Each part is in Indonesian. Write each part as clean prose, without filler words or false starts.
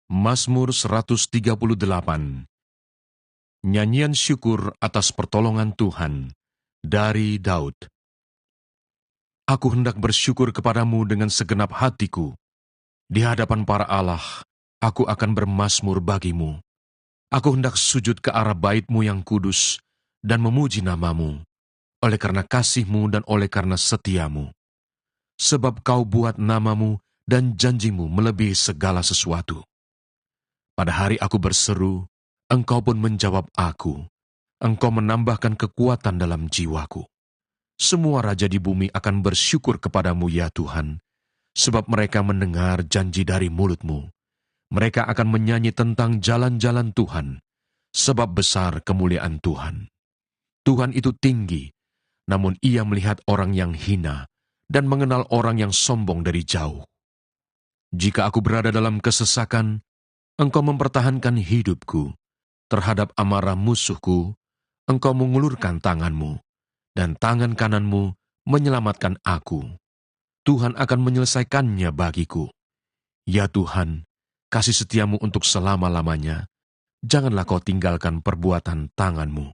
Mazmur 138. Nyanyian syukur atas pertolongan Tuhan, dari Daud. Aku hendak bersyukur kepadamu dengan segenap hatiku. Di hadapan para Allah, aku akan bermazmur bagimu. Aku hendak sujud ke arah bait-Mu yang kudus dan memuji namamu, oleh karena kasih-Mu dan oleh karena setia-Mu. Sebab Kau buat namamu dan janji-Mu melebihi segala sesuatu. Pada hari aku berseru, Engkau pun menjawab aku. Engkau menambahkan kekuatan dalam jiwaku. Semua raja di bumi akan bersyukur kepadamu, ya Tuhan, sebab mereka mendengar janji dari mulut-Mu. Mereka akan menyanyi tentang jalan-jalan Tuhan, sebab besar kemuliaan Tuhan. Tuhan itu tinggi, namun Ia melihat orang yang hina dan mengenal orang yang sombong dari jauh. Jika aku berada dalam kesesakan, Engkau mempertahankan hidupku. Terhadap amarah musuhku, Engkau mengulurkan tangan-Mu, dan tangan kanan-Mu menyelamatkan aku. Tuhan akan menyelesaikannya bagiku. Ya Tuhan, kasih setia-Mu untuk selama-lamanya. Janganlah Kau tinggalkan perbuatan tangan-Mu.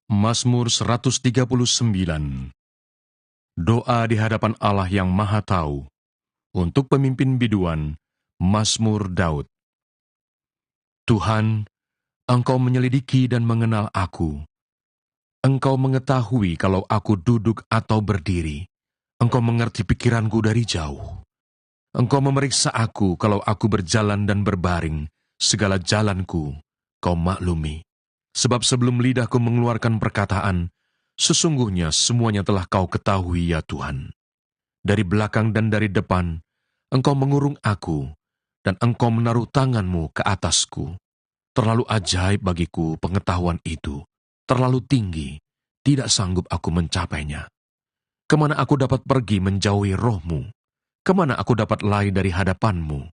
Mazmur 139. Doa di hadapan Allah yang Maha Tahu. Untuk pemimpin biduan, Mazmur Daud. Tuhan, Engkau menyelidiki dan mengenal aku. Engkau mengetahui kalau aku duduk atau berdiri. Engkau mengerti pikiranku dari jauh. Engkau memeriksa aku kalau aku berjalan dan berbaring. Segala jalanku Kau maklumi. Sebab sebelum lidahku mengeluarkan perkataan, sesungguhnya semuanya telah Kau ketahui, ya Tuhan. Dari belakang dan dari depan, Engkau mengurung aku, dan Engkau menaruh tangan-Mu ke atasku. Terlalu ajaib bagiku pengetahuan itu, terlalu tinggi, tidak sanggup aku mencapainya. Kemana aku dapat pergi menjauhi roh-Mu? Kemana aku dapat lari dari hadapan-Mu?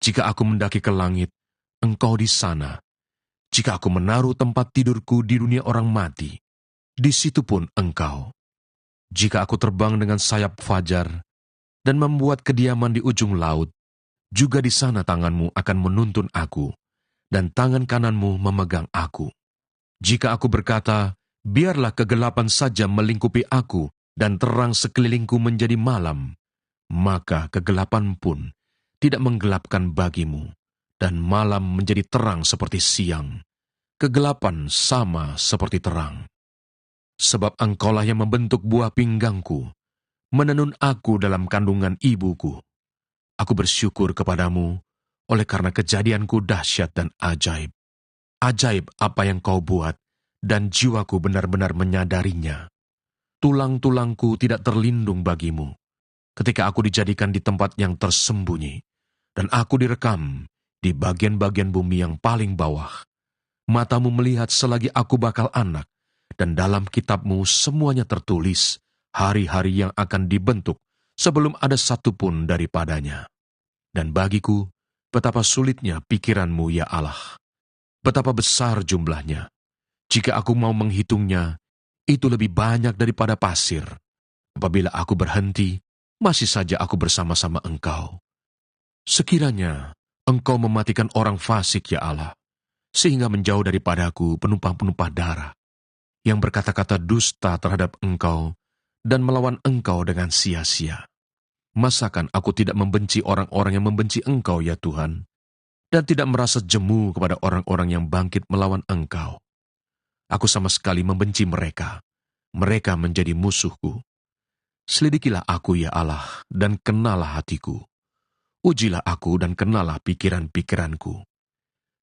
Jika aku mendaki ke langit, Engkau di sana. Jika aku menaruh tempat tidurku di dunia orang mati, di situ pun Engkau. Jika aku terbang dengan sayap fajar dan membuat kediaman di ujung laut, juga di sana tangan-Mu akan menuntun aku, dan tangan kanan-Mu memegang aku. Jika aku berkata, biarlah kegelapan saja melingkupi aku, dan terang sekelilingku menjadi malam, maka kegelapan pun tidak menggelapkan bagimu, dan malam menjadi terang seperti siang. Kegelapan sama seperti terang. Sebab Engkaulah yang membentuk buah pinggangku, menenun aku dalam kandungan ibuku. Aku bersyukur kepadamu, oleh karena kejadianku dahsyat dan ajaib. Ajaib apa yang Kau buat, dan jiwaku benar-benar menyadarinya. Tulang-tulangku tidak terlindung bagimu, ketika aku dijadikan di tempat yang tersembunyi, dan aku direkam di bagian-bagian bumi yang paling bawah. Matamu melihat selagi aku bakal anak, dan dalam kitab-Mu semuanya tertulis hari-hari yang akan dibentuk sebelum ada satu pun daripadanya. Dan bagiku, betapa sulitnya pikiran-Mu, ya Allah. Betapa besar jumlahnya. Jika aku mau menghitungnya, itu lebih banyak daripada pasir. Apabila aku berhenti, masih saja aku bersama-sama Engkau. Sekiranya Engkau mematikan orang fasik, ya Allah, sehingga menjauh daripadaku penumpang-penumpang darah, yang berkata-kata dusta terhadap Engkau, dan melawan Engkau dengan sia-sia. Masakan aku tidak membenci orang-orang yang membenci Engkau, ya Tuhan, dan tidak merasa jemu kepada orang-orang yang bangkit melawan Engkau? Aku sama sekali membenci mereka. Mereka menjadi musuhku. Selidikilah aku, ya Allah, dan kenalah hatiku. Ujilah aku dan kenalah pikiran-pikiranku.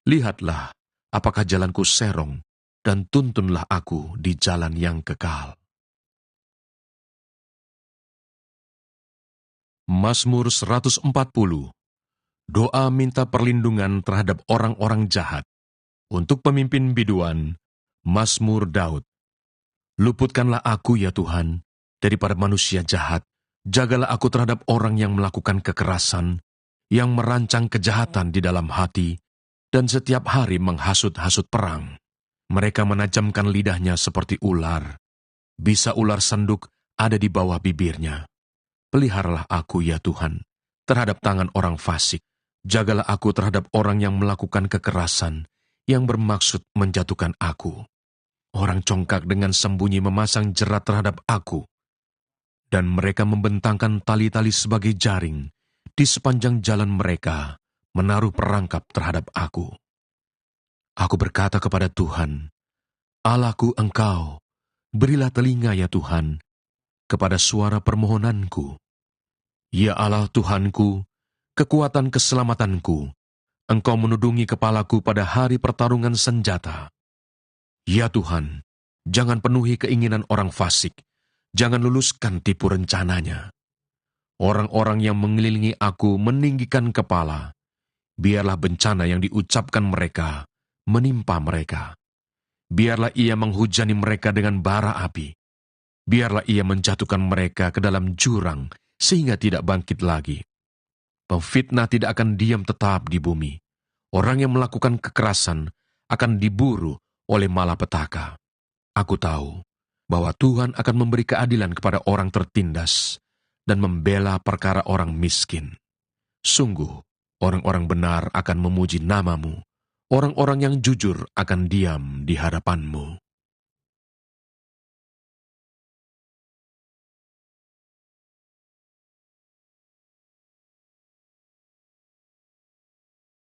Lihatlah, apakah jalanku serong, dan tuntunlah aku di jalan yang kekal. Mazmur 140. Doa minta perlindungan terhadap orang-orang jahat. Untuk pemimpin biduan, Mazmur Daud. Luputkanlah aku, ya Tuhan, daripada manusia jahat. Jagalah aku terhadap orang yang melakukan kekerasan, yang merancang kejahatan di dalam hati, dan setiap hari menghasut-hasut perang. Mereka menajamkan lidahnya seperti ular. Bisa ular senduk ada di bawah bibirnya. Peliharalah aku, ya Tuhan, terhadap tangan orang fasik. Jagalah aku terhadap orang yang melakukan kekerasan, yang bermaksud menjatuhkan aku. Orang congkak dengan sembunyi memasang jerat terhadap aku, dan mereka membentangkan tali-tali sebagai jaring di sepanjang jalan mereka, menaruh perangkap terhadap aku. Aku berkata kepada Tuhan, Allahku Engkau, berilah telinga ya Tuhan, kepada suara permohonanku. Ya Allah Tuhanku, kekuatan keselamatanku, Engkau menudungi kepalaku pada hari pertarungan senjata. Ya Tuhan, jangan penuhi keinginan orang fasik, jangan luluskan tipu rencananya. Orang-orang yang mengelilingi aku meninggikan kepala, biarlah bencana yang diucapkan mereka menimpa mereka. Biarlah ia menghujani mereka dengan bara api. Biarlah ia menjatuhkan mereka ke dalam jurang, sehingga tidak bangkit lagi. Pemfitnah tidak akan diam tetap di bumi. Orang yang melakukan kekerasan akan diburu oleh malapetaka. Aku tahu bahwa Tuhan akan memberi keadilan kepada orang tertindas dan membela perkara orang miskin. Sungguh, orang-orang benar akan memuji nama-Mu. Orang-orang yang jujur akan diam di hadapan-Mu.